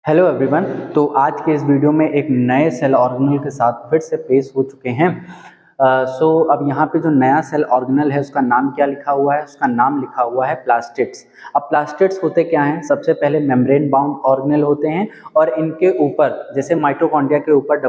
Hello everyone. तो आज के इस वीडियो में एक नए सेल ऑर्गेनल के साथ फिर से पेश हो चुके हैं। अब यहाँ पे जो नया सेल ऑर्गेनल है उसका नाम क्या लिखा हुआ है? उसका नाम लिखा हुआ है प्लास्टिड्स। अब प्लास्टिड्स होते क्या हैं? सबसे पहले मेम्ब्रेन बाउंड ऑर्गेनल होते हैं और इनके ऊपर जैसे माइटोकॉन्ड्रिया के ऊपर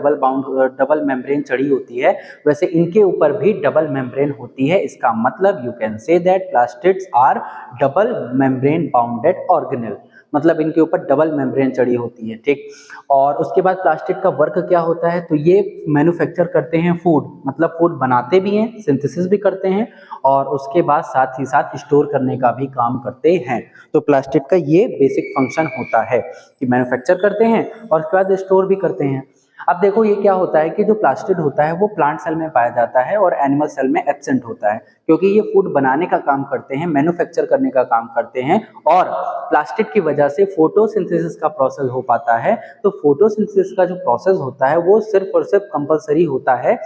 डबल मेम्ब्रेन चढ़ी होती है, वैसे इनके ऊपर भी डबल मेम्ब्रेन होती है। इसका मतलब you can say that plastids are double membrane bounded organelle, मतलब इनके ऊपर डबल मेम्ब्रेन चढ़ी होती है। ठीक, और उसके बाद प्लास्टिड का वर्क क्या होता है? तो ये मैन्युफैक्चर करते हैं फूड, मतलब फूड बनाते भी हैं, सिंथेसिस भी करते हैं और उसके बाद साथ ही साथ स्टोर करने का भी काम करते हैं। तो प्लास्टिड का ये बेसिक फंक्शन होता है कि मैन्युफैक्चर करते हैं और उसके बाद स्टोर भी करते हैं। अब देखो ये क्या होता है कि जो प्लास्टिड होता है वो प्लांट सेल में पाया जाता है और एनिमल सेल में एब्सेंट होता है, क्योंकि ये फूड बनाने का काम करते हैं, मैन्युफैक्चर करने का काम करते हैं और प्लास्टिड की वजह से फोटोसिंथेसिस का प्रोसेस हो पाता है। तो फोटोसिंथेसिस का जो प्रोसेस होता है वो सिर्फ और सिर्फ कंपलसरी होता है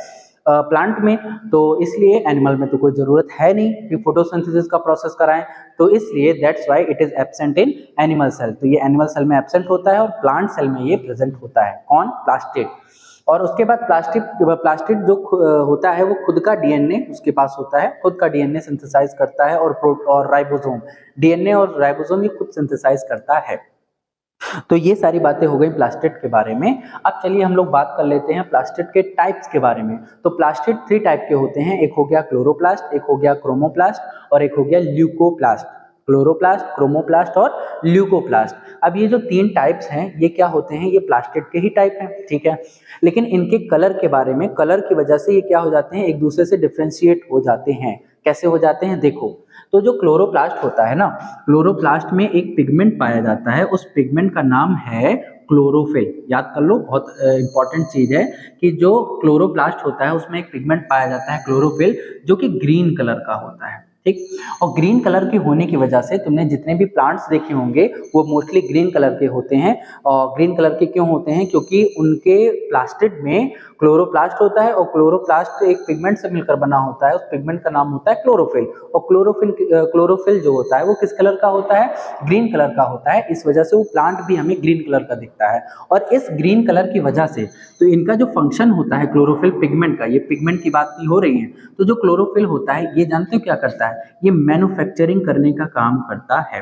प्लांट में, तो इसलिए एनिमल में तो कोई जरूरत है नहीं कि फोटोसिंथेसिस का प्रोसेस कराएं। तो इसलिए that's why it is absent in animal cell. तो ये एनिमल सेल में एब्सेंट होता है और प्लांट सेल में ये प्रेजेंट होता है। कौन? प्लास्टिड। और उसके बाद प्लास्टिड जो होता है वो खुद का डीएनए उसके पास होता है, खुद का डीएनए सिंथेसाइज करता है और राइबोसोम, डीएनए और राइबोसोम ये खुद सिंथेसाइज करता है। तो ये सारी बातें हो गई प्लास्टिड के बारे में। अब चलिए हम लोग बात कर लेते हैं प्लास्टिड के टाइप्स के बारे में। तो प्लास्टिड 3 टाइप के होते हैं, एक हो गया क्लोरोप्लास्ट, एक हो गया क्रोमोप्लास्ट और एक हो गया ल्यूकोप्लास्ट। क्लोरोप्लास्ट, क्रोमोप्लास्ट और ल्यूकोप्लास्ट। अब ये जो 3 टाइप्स हैं ये क्या होते हैं? ये प्लास्टिड के ही टाइप हैं, ठीक है। लेकिन इनके कलर के बारे में, कलर की वजह से ये क्या हो जाते हैं, एक दूसरे से डिफ्रेंशिएट हो जाते हैं। कैसे हो जाते हैं? देखो, तो जो क्लोरोप्लास्ट होता है ना, क्लोरोप्लास्ट में एक पिगमेंट पाया जाता है, उस पिगमेंट का नाम है क्लोरोफिल। याद कर लो, बहुत इंपॉर्टेंट चीज है कि जो क्लोरोप्लास्ट होता है उसमें एक पिगमेंट पाया जाता है क्लोरोफिल, जो कि ग्रीन कलर का होता है। ठीक, और ग्रीन कलर के होने की वजह से तुमने जितने भी प्लांट्स देखे होंगे वो मोस्टली ग्रीन कलर के होते हैं। और ग्रीन कलर के क्यों होते हैं? क्योंकि उनके प्लास्टिड में क्लोरोप्लास्ट होता है और क्लोरोप्लास्ट एक पिगमेंट से मिलकर बना होता है, उस पिगमेंट का नाम होता है क्लोरोफिल। और क्लोरोफिल जो होता है वो किस कलर का होता है? ग्रीन कलर का होता है। इस वजह से वो प्लांट भी हमें ग्रीन कलर का दिखता है। और इस ग्रीन कलर की वजह से तो इनका जो फंक्शन होता है क्लोरोफिल पिगमेंट का, ये पिगमेंट की बात की हो रही है, तो जो क्लोरोफिल होता है ये जानते हो क्या करता है? ये मैन्युफैक्चरिंग करने का काम करता है।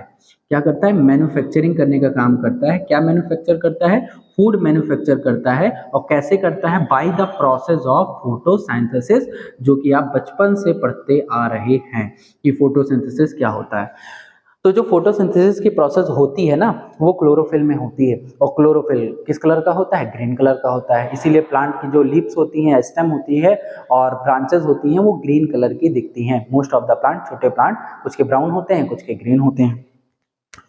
क्या करता है? मैन्युफैक्चरिंग करने का काम करता है। क्या मैन्युफैक्चर करता है? फूड मैन्युफैक्चर करता है। और कैसे करता है? By the process of photosynthesis, जो कि आप बचपन से पढ़ते आ रहे हैं कि फोटोसिंथेसिस क्या होता है। तो जो फोटोसिंथेसिस की प्रोसेस होती है ना, वो क्लोरोफिल में होती है। और क्लोरोफिल किस कलर का होता है? ग्रीन कलर का होता है। इसीलिए प्लांट की जो लीव्स होती हैं, स्टेम होती है और ब्रांचेस होती हैं वो ग्रीन कलर की दिखती हैं। मोस्ट ऑफ द प्लांट, छोटे प्लांट, कुछ के ब्राउन होते हैं, कुछ के ग्रीन होते हैं।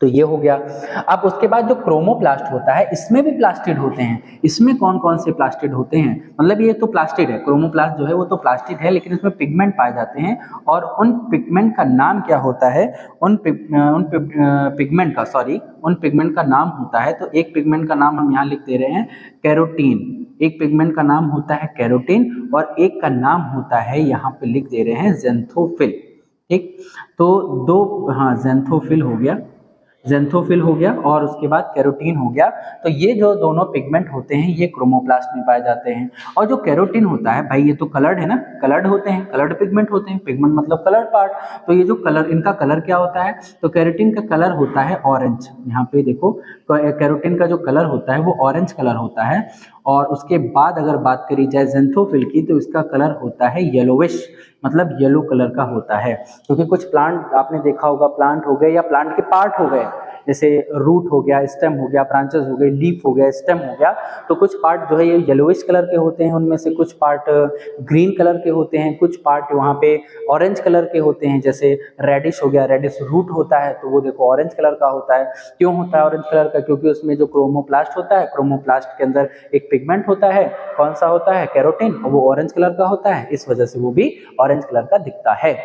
तो ये हो गया। अब उसके बाद जो क्रोमोप्लास्ट होता है इसमें भी प्लास्टिड होते हैं। इसमें कौन कौन से प्लास्टिड होते हैं? मतलब ये तो प्लास्टिड है, क्रोमोप्लास्ट जो है वो तो प्लास्टिड है, लेकिन इसमें पिगमेंट पाए जाते हैं। और उन पिगमेंट का नाम क्या होता है? उन पिगमेंट का नाम होता है, तो एक पिगमेंट का नाम हम यहाँ लिख दे रहे हैं कैरोटीन। एक पिगमेंट का नाम होता है कैरोटीन और एक का नाम होता है, यहाँ पे लिख दे रहे हैं, ज़ैंथोफिल। ठीक, तो दो, हाँ, ज़ैंथोफिल हो गया, ज़ैंथोफिल हो गया और उसके बाद कैरोटीन हो गया। तो ये जो दोनों पिगमेंट होते हैं ये क्रोमोप्लास्ट में पाए जाते हैं। और जो कैरोटीन होता है भाई, ये तो कलर्ड है ना, कलर्ड होते हैं, कलर्ड पिगमेंट होते हैं। पिगमेंट मतलब कलर्ड पार्ट। तो ये जो कलर, इनका कलर क्या होता है? तो कैरोटीन का कलर होता है ऑरेंज। यहाँ पे देखो, कैरोटीन का जो कलर होता है वो ऑरेंज कलर होता है। और उसके बाद अगर बात करी जाए ज़ैंथोफिल की, तो इसका कलर होता है येलोविश, मतलब येलो कलर का होता है। क्योंकि कुछ प्लांट आपने देखा होगा, प्लांट हो गए या प्लांट के पार्ट हो गए, जैसे रूट हो गया, स्टेम हो गया, ब्रांचेस हो गई, लीफ हो गया, स्टेम हो गया, तो कुछ पार्ट जो है ये येलोइश कलर के होते हैं, उनमें से कुछ पार्ट ग्रीन कलर के होते हैं, कुछ पार्ट वहाँ पे ऑरेंज कलर के होते हैं। जैसे रेडिश हो गया, रेडिश रूट होता है तो वो देखो ऑरेंज कलर का होता है। क्यों होता है ऑरेंज कलर का? क्योंकि उसमें जो क्रोमोप्लास्ट होता है, क्रोमोप्लास्ट के अंदर एक पिगमेंट होता है, कौन सा होता है? कैरोटीन, और वो ऑरेंज कलर का होता है, इस वजह से वो भी ऑरेंज कलर का दिखता है।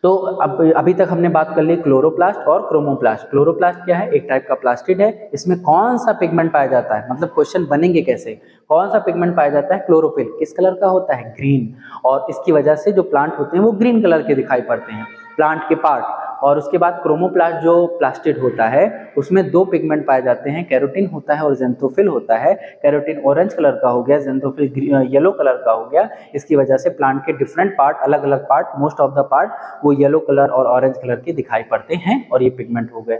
तो अब अभी तक हमने बात कर ली क्लोरोप्लास्ट और क्रोमोप्लास्ट। क्लोरोप्लास्ट क्या है? एक टाइप का प्लास्टिड है। इसमें कौन सा पिगमेंट पाया जाता है? मतलब क्वेश्चन बनेंगे कैसे, कौन सा पिगमेंट पाया जाता है? क्लोरोफिल। किस कलर का होता है? ग्रीन। और इसकी वजह से जो प्लांट होते हैं वो ग्रीन कलर के दिखाई पड़ते हैं, प्लांट के पार्ट। और उसके बाद क्रोमोप्लास्ट जो प्लास्टिड होता है उसमें दो पिगमेंट पाए जाते हैं, कैरोटीन होता है और ज़ेंथोफिल होता है। कैरोटीन ऑरेंज कलर का हो गया, ज़ेंथोफिल येलो कलर का हो गया। इसकी वजह से प्लांट के डिफरेंट पार्ट, अलग अलग part, most of the part वो येलो कलर और ऑरेंज कलर के दिखाई पड़ते हैं और ये पिगमेंट हो गए।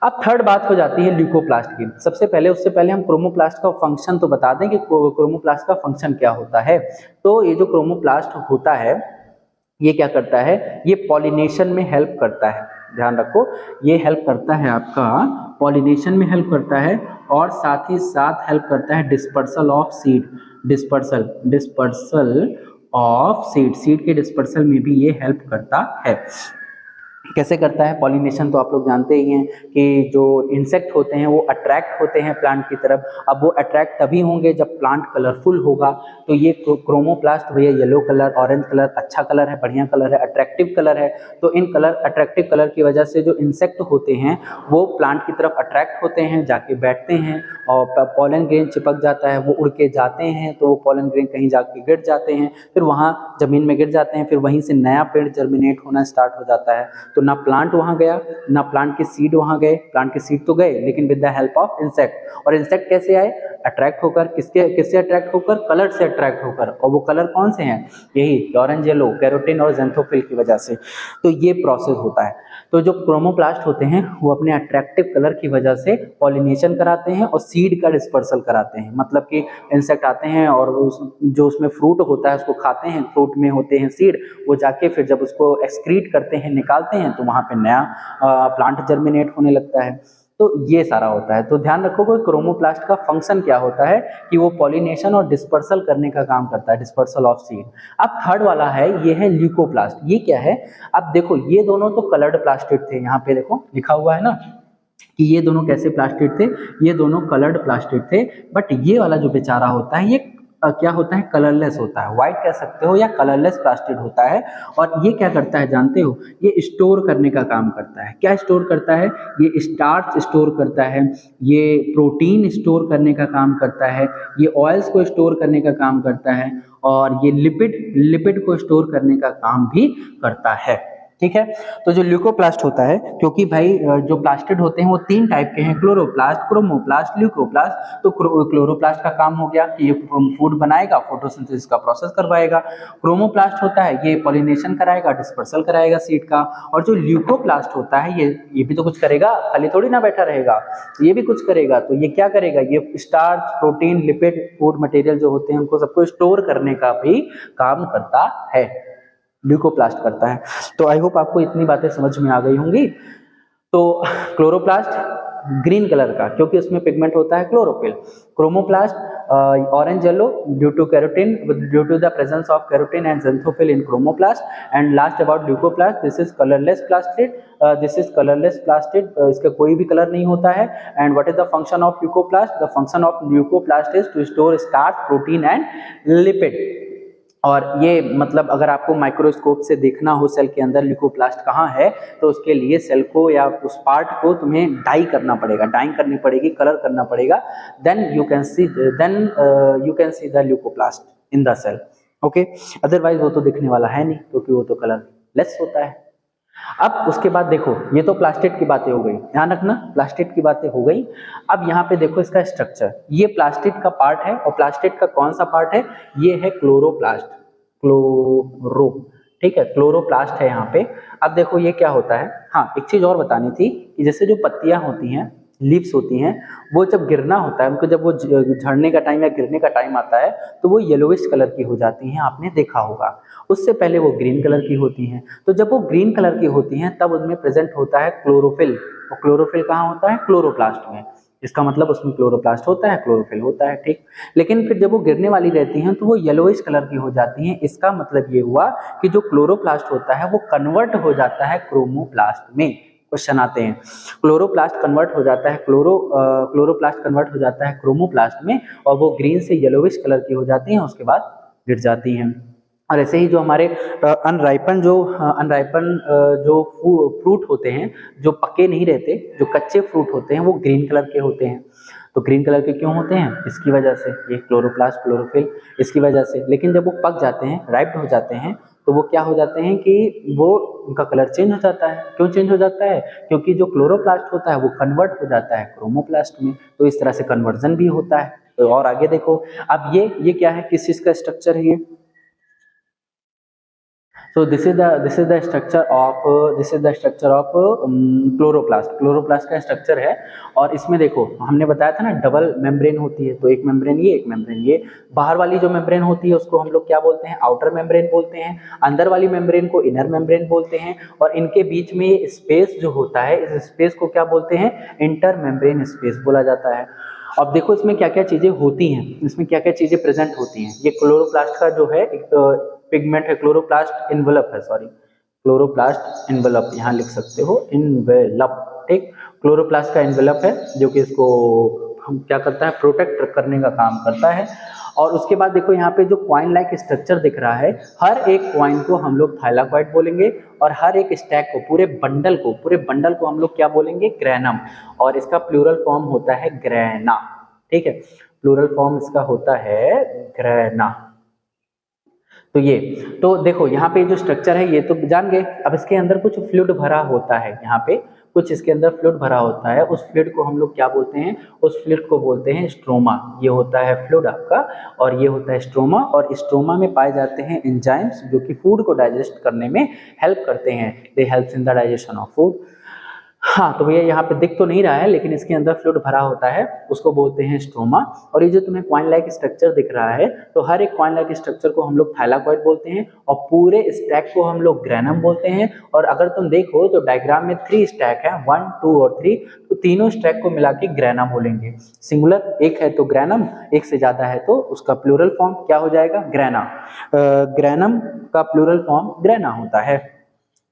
अब थर्ड बात हो जाती है ल्यूकोप्लास्ट की। सबसे पहले, उससे पहले हम क्रोमोप्लास्ट का फंक्शन तो बता दें कि क्रोमोप्लास्ट का फंक्शन क्या होता है। तो ये जो क्रोमोप्लास्ट होता है ये क्या करता है, ये पॉलिनेशन में हेल्प करता है। ध्यान रखो, ये हेल्प करता है, आपका पॉलिनेशन में हेल्प करता है और साथ ही साथ हेल्प करता है dispersal of seed, dispersal of seed के डिस्पर्सल में भी ये हेल्प करता है। कैसे करता है पॉलिनेशन, तो आप लोग जानते ही हैं कि जो इंसेक्ट होते हैं वो अट्रैक्ट होते हैं प्लांट की तरफ। अब वो अट्रैक्ट तभी होंगे जब प्लांट कलरफुल होगा। तो ये क्रोमोप्लास्ट भैया येलो कलर, ऑरेंज कलर अच्छा कलर है, बढ़िया कलर है, अट्रैक्टिव कलर है। तो इन कलर, अट्रैक्टिव कलर की वजह से जो इंसेक्ट होते हैं वो प्लांट की तरफ अट्रैक्ट होते हैं, जाके बैठते हैं और पॉलन ग्रेन चिपक जाता है, वो उड़ के जाते हैं। तो वो पॉलन ग्रेन कहीं जाके गिर जाते हैं, फिर वहाँ जमीन में गिर जाते हैं, फिर वहीं से नया पेड़ जर्मिनेट होना स्टार्ट हो जाता है। तो ना प्लांट वहां गया, ना प्लांट के सीड वहां गए, प्लांट के सीड तो गए लेकिन with the help of insect. और इंसेक्ट कैसे आए, अट्रैक्ट होकर, किससे अट्रैक्ट होकर, कलर से अट्रैक्ट होकर। और वो कलर कौन से हैं, यही ऑरेंज येलो, कैरोटीन और ज़ेंथोफिल की वजह से। तो ये प्रोसेस होता है। तो जो क्रोमोप्लास्ट होते हैं वो अपने अट्रैक्टिव कलर की वजह से पॉलिनेशन कराते हैं और सीड का डिस्पर्सल कराते हैं। मतलब कि इंसेक्ट आते हैं और जो उसमें फ्रूट होता है उसको खाते हैं, फ्रूट में होते हैं सीड, वो जाके फिर जब उसको एक्सक्रीट करते हैं, निकालते हैं, तो वहाँ पे नया प्लांट जर्मिनेट होने लगता है। तो ये सारा होता है। तो ध्यान रखो कि क्रोमोप्लास्ट का फंक्शन क्या होता है कि वो पॉलिनेशन और डिस्पर्सल करने का काम करता है, डिस्पर्सल ऑफ सीड। अब थर्ड वाला है, ये है ल्यूकोप्लास्ट। ये क्या है, अब देखो ये दोनों तो कलर्ड प्लास्टिड थे, यहाँ पे देखो लिखा हुआ है ना कि ये दोनों कैसे प्लास्टिड थे, ये दोनों कलर्ड प्लास्टिड थे। बट ये वाला जो बेचारा होता है ये क्या होता है, कलरलेस होता है, व्हाइट कह सकते हो या कलरलेस प्लास्टिड होता है। और ये क्या करता है जानते हो, ये स्टोर करने का काम करता है। क्या स्टोर करता है, ये स्टार्च स्टोर करता है, ये प्रोटीन स्टोर करने का काम करता है, ये ऑयल्स को स्टोर करने का काम करता है और ये लिपिड को स्टोर करने का काम भी करता है। ठीक है। तो जो ल्यूकोप्लास्ट होता है, क्योंकि भाई जो प्लास्टिड होते हैं वो तीन टाइप के हैं, क्लोरोप्लास्ट, क्रोमोप्लास्ट, ल्यूकोप्लास्ट। तो क्लोरोप्लास्ट का काम हो गया कि ये फूड बनाएगा, फोटोसिंथेसिस का प्रोसेस करवाएगा। क्रोमोप्लास्ट होता है ये पॉलिनेशन कराएगा, डिस्पर्सल कराएगा सीड का। और जो ल्यूकोप्लास्ट होता है ये भी तो कुछ करेगा, खाली थोड़ी ना बैठा रहेगा, ये भी कुछ करेगा। तो ये क्या करेगा, ये starch, protein, lipid, food material जो होते हैं उनको सबको स्टोर करने का भी काम करता है, ल्यूकोप्लास्ट करता है। तो आई होप आपको इतनी बातें समझ में आ गई होंगी। तो क्लोरोप्लास्ट ग्रीन कलर का, क्योंकि उसमें पिगमेंट होता है chlorophyll. Chromoplast orange yellow due to carotene, due to the presence of carotene and xanthophyll in chromoplast. And last about leucoplast, this is colourless plastid, this is colourless plastid, इसका कोई भी colour नहीं होता है। And what is the function of leucoplast, the function of leucoplast is to store starch, protein and lipid. और ये मतलब अगर आपको माइक्रोस्कोप से देखना हो सेल के अंदर ल्यूकोप्लास्ट कहाँ है, तो उसके लिए सेल को या उस पार्ट को तुम्हें डाई करना पड़ेगा, डाइंग करनी पड़ेगी, कलर करना पड़ेगा, then you can see the leucoplast in the cell. Okay, otherwise वो तो दिखने वाला है नहीं, क्योंकि वो तो कलरलेस होता है। अब उसके बाद देखो, ये तो प्लास्टिड की बातें हो गई, ध्यान रखना प्लास्टिड की बातें हो गई। अब यहाँ पे देखो इसका स्ट्रक्चर, ये प्लास्टिड का पार्ट है और प्लास्टिड का कौन सा पार्ट है, ये है क्लोरोप्लास्ट, ठीक है, क्लोरोप्लास्ट है यहाँ पे। अब देखो ये क्या होता है, हाँ एक चीज और बतानी थी कि जैसे जो पत्तियां होती हैं, लीव्स होती हैं, वो जब गिरना होता है उनको, जब वो झड़ने का टाइम या गिरने का टाइम आता है तो वो येलोइश कलर की हो जाती हैं, आपने देखा होगा। उससे पहले वो ग्रीन कलर की होती हैं। तो जब वो ग्रीन कलर की होती हैं तब उनमें प्रेजेंट होता है क्लोरोफिल। और क्लोरोफिल कहाँ होता है, क्लोरोप्लास्ट में। इसका मतलब उसमें क्लोरोप्लास्ट होता है, क्लोरोफिल होता है, ठीक। लेकिन फिर जब वो गिरने वाली रहती हैं तो वो येलोइश कलर की हो जाती हैं। इसका मतलब ये हुआ कि जो क्लोरोप्लास्ट होता है वो कन्वर्ट हो जाता है क्रोमोप्लास्ट में। क्वेश्चन आते हैं, क्लोरोप्लास्ट कन्वर्ट हो जाता है क्लोरोप्लास्ट कन्वर्ट हो जाता है क्रोमोप्लास्ट में, और वो ग्रीन से येलोविश कलर की हो जाती हैं, उसके बाद गिर जाती हैं। और ऐसे ही जो हमारे अनराइपन जो फ्रूट होते हैं, जो पके नहीं रहते, जो कच्चे फ्रूट होते हैं, वो ग्रीन कलर के होते हैं। तो ग्रीन कलर के क्यों होते हैं, इसकी वजह से, ये क्लोरोप्लास्ट, क्लोरोफिल, इसकी वजह से। लेकिन जब वो पक जाते हैं, राइप्ड हो जाते हैं, तो वो क्या हो जाते हैं कि वो उनका कलर चेंज हो जाता है। क्यों चेंज हो जाता है? क्योंकि जो क्लोरोप्लास्ट होता है वो कन्वर्ट हो जाता है क्रोमोप्लास्ट में, तो इस तरह से कन्वर्जन भी होता है। तो और आगे देखो, अब ये क्या है, किस चीज का स्ट्रक्चर है ये? So this is the structure of chloroplast. Chloroplast का स्ट्रक्चर है। और इसमें देखो हमने बताया था ना डबल मेम्ब्रेन होती है, तो एक मेम्ब्रेन ये, एक मेम्ब्रेन ये। बाहर वाली जो मेम्ब्रेन होती है उसको हम लोग क्या बोलते हैं? आउटर मेम्ब्रेन बोलते हैं। अंदर वाली मेम्ब्रेन को इनर मेम्ब्रेन बोलते हैं। और इनके बीच में ये स्पेस जो होता है, इस स्पेस को क्या बोलते हैं? इंटर मेम्ब्रेन स्पेस बोला जाता है। अब देखो इसमें क्या क्या चीजें होती हैं, इसमें क्या क्या चीजें प्रेजेंट होती हैं। ये क्लोरोप्लास्ट का जो है एक पिगमेंट है, क्लोरोप्लास्ट इन्वेलप है, सॉरी क्लोरोप्लास्ट इन्वेलप यहाँ लिख सकते हो, इन्वेलप, ठीक। क्लोरोप्लास्ट का इन्वेलप है जो कि इसको हम क्या करता है? प्रोटेक्ट करने का काम करता है। और उसके बाद देखो यहाँ पे जो कॉइन लाइक स्ट्रक्चर दिख रहा है, हर एक कॉइन को हम लोग थाइलाकॉइड बोलेंगे, और हर एक स्टैक को, पूरे बंडल को हम लोग क्या बोलेंगे? ग्रैनम। और इसका प्लूरल फॉर्म होता है ग्रैना, ठीक है, प्लूरल फॉर्म इसका होता है ग्रैना। तो ये, तो देखो यहाँ पे जो स्ट्रक्चर है ये तो जान गए। अब इसके अंदर कुछ फ्लूइड भरा होता है, यहाँ पे कुछ इसके अंदर फ्लूइड भरा होता है। उस फ्लूइड को हम लोग क्या बोलते हैं? उस फ्लूइड को बोलते हैं स्ट्रोमा। ये होता है फ्लूइड आपका, और ये होता है स्ट्रोमा। और स्ट्रोमा में पाए जाते हैं एंजाइम्स जो कि फूड को डाइजेस्ट करने में हेल्प करते हैं। दे helps in the digestion of food. हाँ, तो भैया यहाँ पे दिख तो नहीं रहा है, लेकिन इसके अंदर फ्लूइड भरा होता है, उसको बोलते हैं स्ट्रोमा। और ये जो तुम्हें कॉइन लाइक स्ट्रक्चर दिख रहा है, तो हर एक कॉइन लाइक स्ट्रक्चर को हम लोग थाइलाकॉइड बोलते हैं, और पूरे स्टैक को हम लोग ग्रैनम बोलते हैं। और अगर तुम देखो तो डायग्राम में 3 स्टैक है, 1, 2 और 3, तो तीनों स्टैक को मिला के ग्रैनम बोलेंगे। सिंगुलर एक है तो ग्रैनम, एक से ज्यादा है तो उसका प्लूरल फॉर्म क्या हो जाएगा? ग्रैना। ग्रैनम का प्लूरल फॉर्म ग्रैना होता है,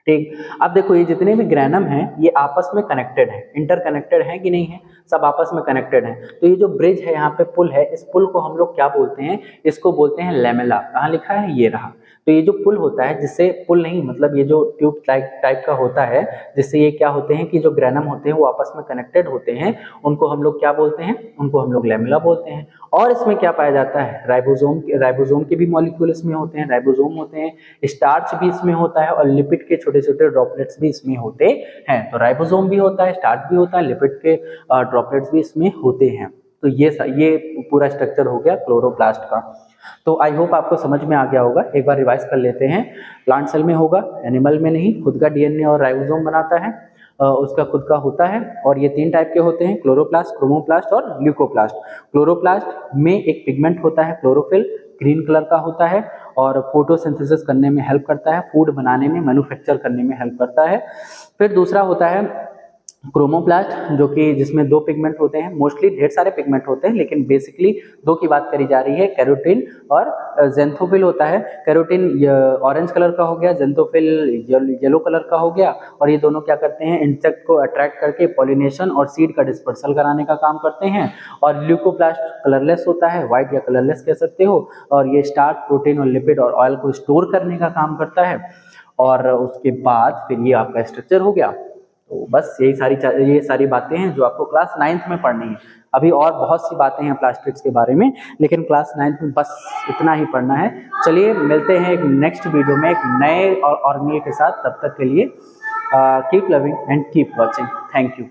ठीक। अब देखो ये जितने भी ग्रैनम हैं ये आपस में कनेक्टेड है, इंटरकनेक्टेड है कि नहीं है? सब आपस में कनेक्टेड है। तो ये जो ब्रिज है यहाँ पे, पुल है, इस पुल को हम लोग क्या बोलते हैं? इसको बोलते हैं लैमेला। कहाँ लिखा है? ये रहा। तो ये जो पुल होता है, जिससे पुल नहीं मतलब ये जो ट्यूब टाइप का होता है, जिससे ये क्या होते हैं कि जो ग्रैनम होते हैं वो आपस में कनेक्टेड होते हैं, उनको हम लोग क्या बोलते हैं? उनको हम लोग लैमेला बोलते हैं। और इसमें क्या पाया जाता है? राइबोसोम के भी मॉलिक्यूल इसमें होते हैं, राइबोसोम होते हैं, स्टार्च भी इसमें होता है, और लिपिड के छोटे छोटे ड्रॉपलेट्स भी इसमें होते हैं। तो राइबोसोम भी होता है, स्टार्च भी होता है, लिपिड के ड्रॉपलेट्स भी इसमें होते हैं। तो ये पूरा स्ट्रक्चर हो गया क्लोरोप्लास्ट का। तो आई होप आपको समझ में आ गया होगा। एक बार रिवाइज कर लेते हैं। प्लांट सेल में होगा, एनिमल में नहीं, खुद का डीएनए और राइबोसोम बनाता है, उसका खुद का होता है। और ये 3 टाइप के होते हैं, क्लोरोप्लास्ट, क्रोमोप्लास्ट और ल्यूकोप्लास्ट। क्लोरोप्लास्ट में एक पिगमेंट होता है क्लोरोफिल, ग्रीन कलर का होता है, और फोटोसिंथेसिस करने में हेल्प करता है, फूड बनाने में, मैन्युफैक्चर करने में हेल्प करता है। फिर दूसरा होता है क्रोमोप्लास्ट, जो कि जिसमें 2 पिगमेंट होते हैं, मोस्टली ढेर सारे पिगमेंट होते हैं, लेकिन बेसिकली 2 की बात करी जा रही है, कैरोटीन और ज़ेंथोफिल होता है। कैरोटीन ऑरेंज कलर का हो गया, ज़ेंथोफिल येलो कलर का हो गया। और ये दोनों क्या करते हैं? इंसेक्ट को अट्रैक्ट करके पॉलिनेशन और सीड का डिस्पर्सल कराने का काम करते हैं। और ल्यूकोप्लास्ट कलरलेस होता है, व्हाइट या कलरलेस कह सकते हो, और ये स्टार्च, प्रोटीन और लिपिड और ऑयल को स्टोर करने का काम करता है। और उसके बाद फिर ये आपका स्ट्रक्चर हो गया। तो बस ये सारी बातें हैं जो आपको क्लास 9th में पढ़नी है। अभी और बहुत सी बातें हैं प्लास्टिक्स के बारे में, लेकिन क्लास 9th में बस इतना ही पढ़ना है। चलिए मिलते हैं एक नेक्स्ट वीडियो में एक नए ऑर्गेनल के साथ। तब तक के लिए keep loving and keep watching. Thank you.